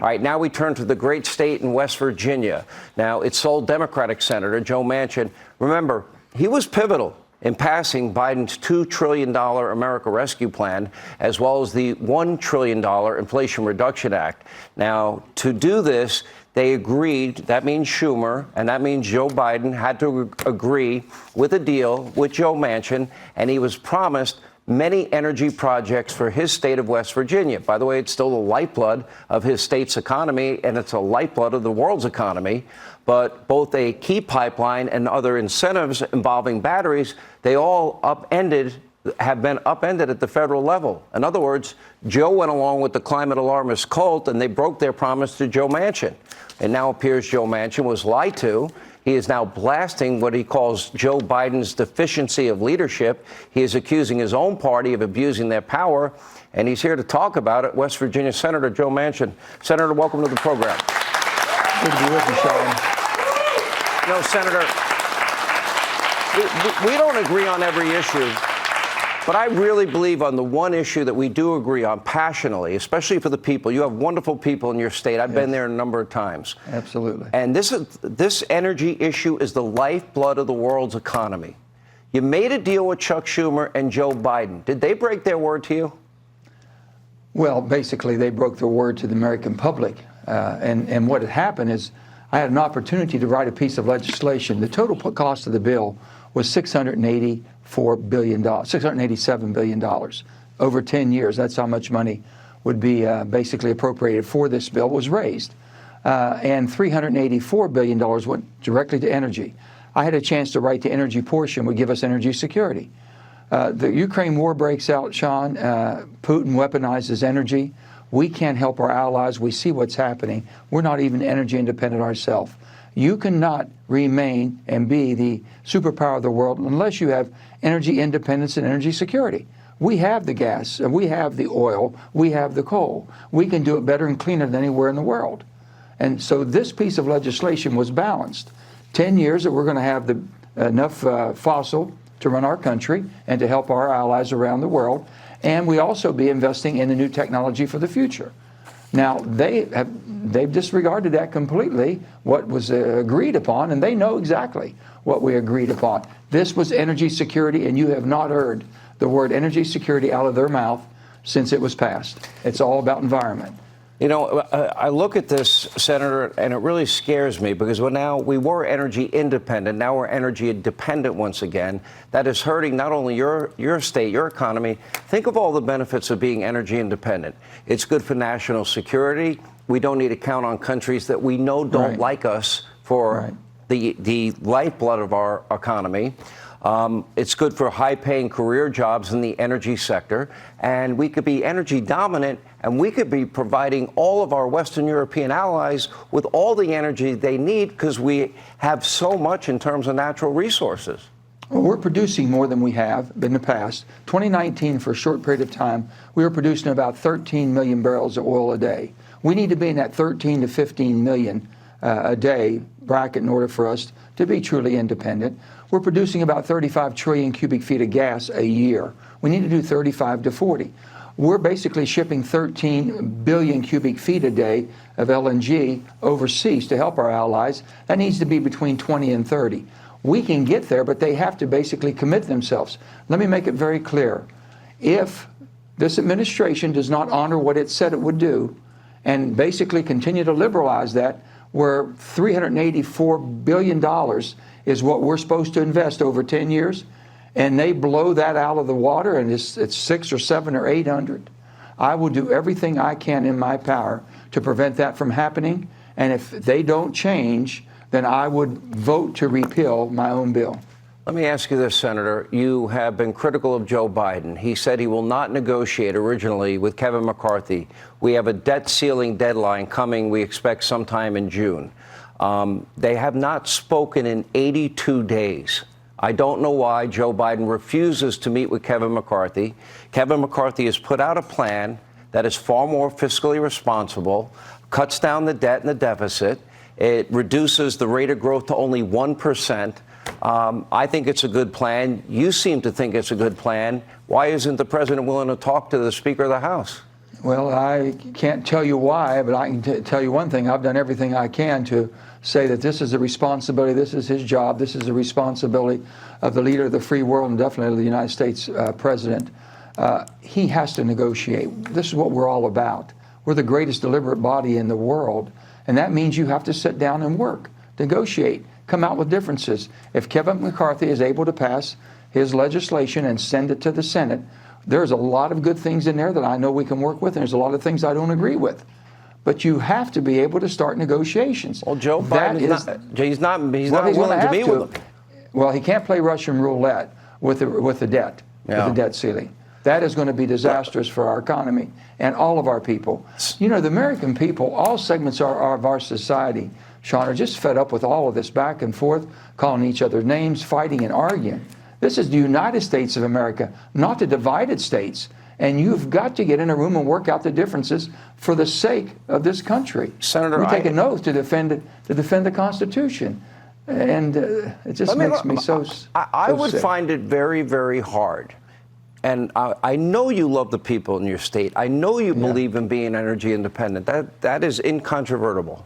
All right, now we turn to the great state in West Virginia. Now, its sole Democratic Senator, Joe Manchin, remember, he was pivotal in passing Biden's $2 trillion America Rescue Plan, as well as the $1 trillion Inflation Reduction Act. Now, to do this, they agreed, that means Schumer, and that means Joe Biden had to agree with a deal with Joe Manchin, and he was promised many energy projects for his state of West Virginia. By the way, it's still the lifeblood of his state's economy, and it's a lifeblood of the world's economy. But both a key pipeline and other incentives involving batteries, they all have been upended at the federal level. In other words, Joe went along with the climate alarmist cult, and they broke their promise to Joe Manchin. It now appears Joe Manchin was lied to. He is now blasting what he calls Joe Biden's deficiency of leadership. He is accusing his own party of abusing their power, and he's here to talk about it. West Virginia Senator Joe Manchin. Senator, welcome to the program. Good to be with you, Sean. No, Senator, we don't agree on every issue, but I really believe on the one issue that we do agree on passionately, especially for the people. You have wonderful people in your state. I've been there a number of times. Absolutely. And this energy issue is the lifeblood of the world's economy. You made a deal with Chuck Schumer and Joe Biden. Did they break their word to you? Well, basically, they broke their word to the American public. And what had happened is I had an opportunity to write a piece of legislation. The total cost of the bill was $687 billion over 10 years. That's how much money would be basically appropriated for this bill was raised. And $384 billion went directly to energy. I had a chance to write the energy portion would give us energy security. The Ukraine war breaks out, Sean. Putin weaponizes energy. We can't help our allies. We see what's happening. We're not even energy independent ourselves. You cannot remain and be the superpower of the world unless you have energy independence and energy security. We have the gas, and we have the oil, we have the coal. We can do it better and cleaner than anywhere in the world. And so this piece of legislation was balanced. 10 years that we're going to have enough fossil to run our country and to help our allies around the world. And we also be investing in the new technology for the future. Now, they've disregarded that completely, what was agreed upon, and they know exactly what we agreed upon. This was energy security, and you have not heard the word energy security out of their mouth since it was passed. It's all about environment. You know, I look at this, Senator, and it really scares me because we were energy independent. Now we're energy dependent once again. That is hurting not only your state, your economy. Think of all the benefits of being energy independent. It's good for national security. We don't need to count on countries that we know don't like us for the lifeblood of our economy. It's good for high-paying career jobs in the energy sector, and we could be energy dominant, and we could be providing all of our Western European allies with all the energy they need because we have so much in terms of natural resources. Well, we're producing more than we have in the past. 2019, for a short period of time, we were producing about 13 million barrels of oil a day. We need to be in that 13 to 15 million a day bracket in order for us to be truly independent. We're producing about 35 trillion cubic feet of gas a year. We need to do 35 to 40. We're basically shipping 13 billion cubic feet a day of LNG overseas to help our allies. That needs to be between 20 and 30. We can get there, but they have to basically commit themselves. Let me make it very clear. If this administration does not honor what it said it would do and basically continue to liberalize that, where $384 billion is what we're supposed to invest over 10 years, and they blow that out of the water and it's 6 or 7 or 800, I will do everything I can in my power to prevent that from happening. And if they don't change, then I would vote to repeal my own bill. Let me ask you this, Senator. You have been critical of Joe Biden. He said he will not negotiate originally with Kevin McCarthy. We have a debt ceiling deadline coming, we expect sometime in June. They have not spoken in 82 days. I don't know why Joe Biden refuses to meet with Kevin McCarthy. Kevin McCarthy has put out a plan that is far more fiscally responsible, cuts down the debt and the deficit. It reduces the rate of growth to only 1%. I think it's a good plan. You seem to think it's a good plan. Why isn't the president willing to talk to the Speaker of the House? Well, I can't tell you why, but I can tell you one thing. I've done everything I can to say that this is a responsibility, this is his job, this is a responsibility of the leader of the free world and definitely the United States president. He has to negotiate. This is what we're all about. We're the greatest deliberate body in the world, and that means you have to sit down and work, negotiate, come out with differences. If Kevin McCarthy is able to pass his legislation and send it to the Senate, there's a lot of good things in there that I know we can work with, and there's a lot of things I don't agree with. But you have to be able to start negotiations. Well, Joe Biden he's not willing to meet with them. Well, he can't play Russian roulette with the debt, with the debt ceiling. That is going to be disastrous for our economy and all of our people. You know, the American people, all segments of our society, Sean, are just fed up with all of this back and forth, calling each other names, fighting and arguing. This is the United States of America, not the divided states. And you've got to get in a room and work out the differences for the sake of this country. Senator, we take an oath to defend the Constitution. And it just makes me so I would sick. find it very, very hard. And I know you love the people in your state. I know you believe in being energy independent. That is incontrovertible.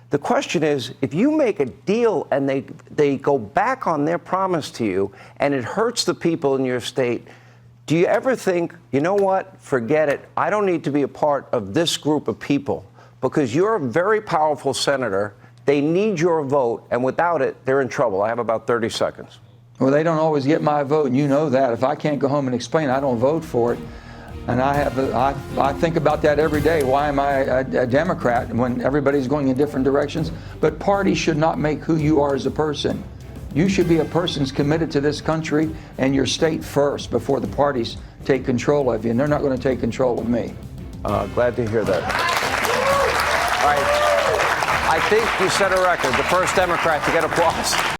The question is, if you make a deal and they go back on their promise to you and it hurts the people in your state, do you ever think, you know what, forget it, I don't need to be a part of this group of people because you're a very powerful senator, they need your vote, and without it, they're in trouble. I have about 30 seconds. Well, they don't always get my vote, and you know that. If I can't go home and explain, I don't vote for it. And I think about that every day. Why am I a Democrat when everybody's going in different directions? But parties should not make who you are as a person. You should be a person who's committed to this country and your state first before the parties take control of you. And they're not going to take control of me. Glad to hear that. All right. I think you set a record. The first Democrat to get applause.